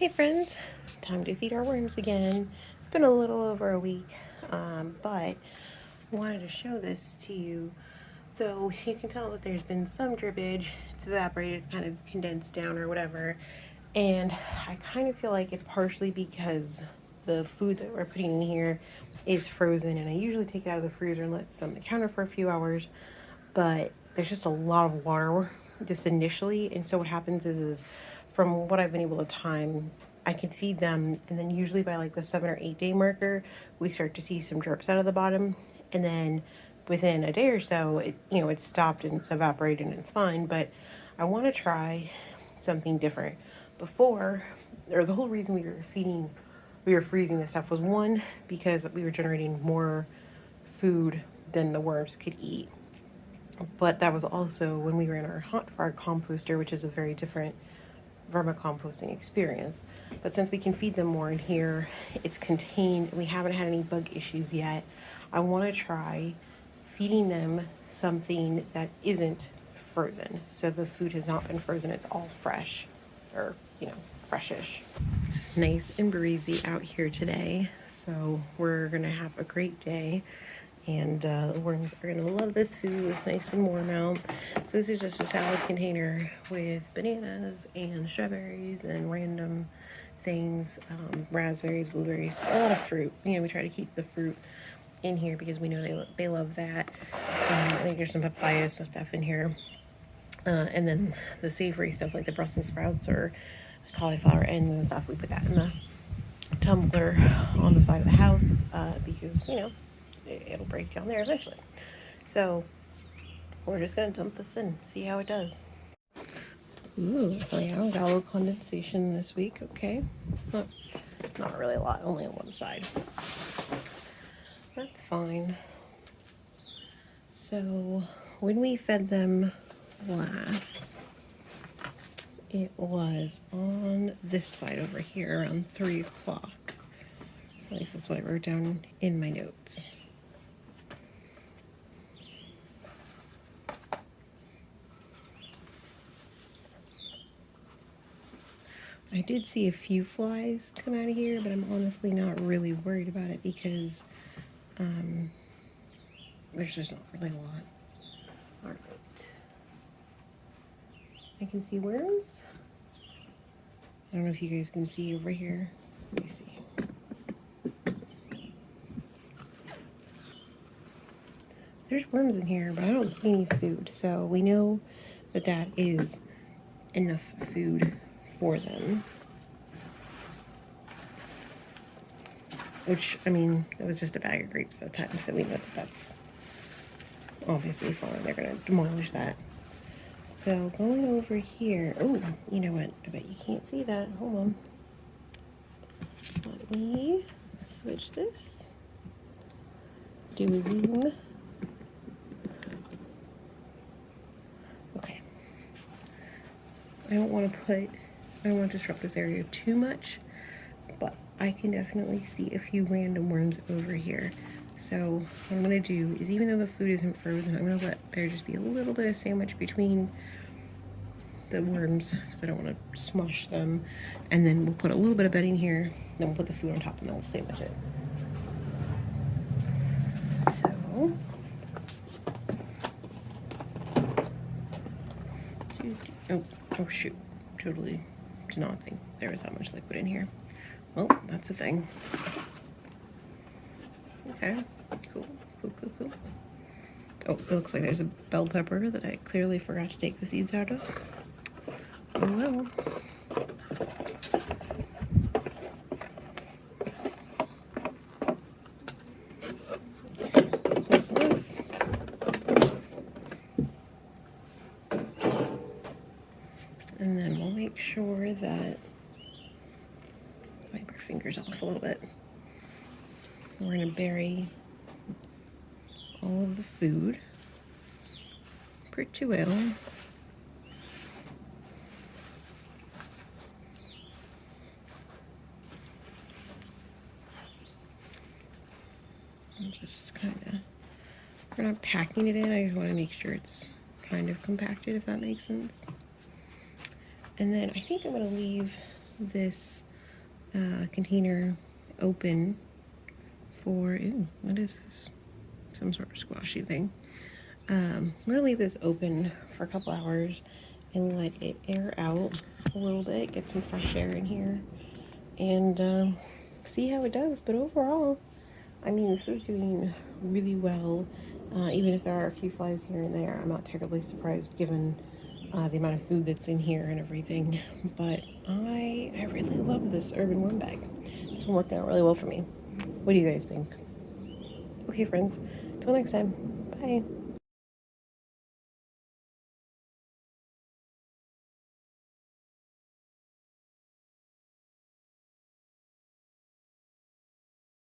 Hey friends, time to feed our worms again. It's been a little over a week, but I wanted to show this to you. So you can tell that there's been some drippage. It's evaporated, it's kind of condensed down or whatever. And I kind of feel like it's partially because the food that we're putting in here is frozen, and I usually take it out of the freezer and let it sit on the counter for a few hours. But there's just a lot of water just initially, and so what happens is from what I've been able to time, I can feed them, and then usually by like the 7 or 8 day marker, we start to see some drips out of the bottom, and then within a day or so, it's stopped and it's evaporated and it's fine. But I want to try something different. Before, or the whole reason we were freezing this stuff was, one, because we were generating more food than the worms could eat. But that was also when we were in our hot fire composter, which is a very different vermicomposting experience. But since we can feed them more in here, it's contained, we haven't had any bug issues yet. I want to try feeding them something that isn't frozen. So the food has not been frozen, it's all fresh, or, freshish. It's nice and breezy out here today, so we're gonna have a great day. And the worms are gonna love this food. It's nice and warm out. So this is just a salad container with bananas and strawberries and random things, raspberries, blueberries, a lot of fruit. We try to keep the fruit in here because we know they love that. I think there's some papaya stuff in here. And then the savory stuff like the Brussels sprouts or cauliflower ends and stuff, we put that in the tumbler on the side of the house because, it'll break down there eventually. So we're just gonna dump this in, see how it does. Ooh, yeah, got a little condensation this week. Okay, not really a lot, only on one side. That's fine. So when we fed them last, it was on this side over here around 3 o'clock. At least that's what I wrote down in my notes. I did see a few flies come out of here, but I'm honestly not really worried about it because there's just not really a lot. All right. I can see worms. I don't know if you guys can see over here. Let me see. There's worms in here, but I don't see any food. So we know that that is enough food for them. Which, it was just a bag of grapes that time, so we know that that's obviously fine. They're gonna demolish that. So going over here, oh, you know what? I bet you can't see that. Hold on. Let me switch this. Do a zoom. Okay. I don't want to disrupt this area too much, but I can definitely see a few random worms over here. So what I'm gonna do is, even though the food isn't frozen, I'm gonna let there just be a little bit of sandwich between the worms because I don't want to smush them. And then we'll put a little bit of bedding here, then we'll put the food on top, and then we'll sandwich it. So oh shoot, totally did not think there was that much liquid in here. Well, that's a thing. Okay, cool. Oh, it looks like there's a bell pepper that I clearly forgot to take the seeds out of. Oh well. Close enough. And then we'll make sure that, wipe our fingers off a little bit. We're gonna bury all of the food pretty well. And just we're not packing it in, I just want to make sure it's kind of compacted, if that makes sense. And then I think I'm going to leave this container open for, ooh, what is this? Some sort of squashy thing. I'm gonna leave this open for a couple hours and let it air out a little bit, get some fresh air in here, and see how it does. But overall, I mean, this is doing really well. Even if there are a few flies here and there, I'm not terribly surprised given the amount of food that's in here and everything. But I really love this urban worm bag. It's been working out really well for me. What do you guys think? Okay, friends, till next time. Bye.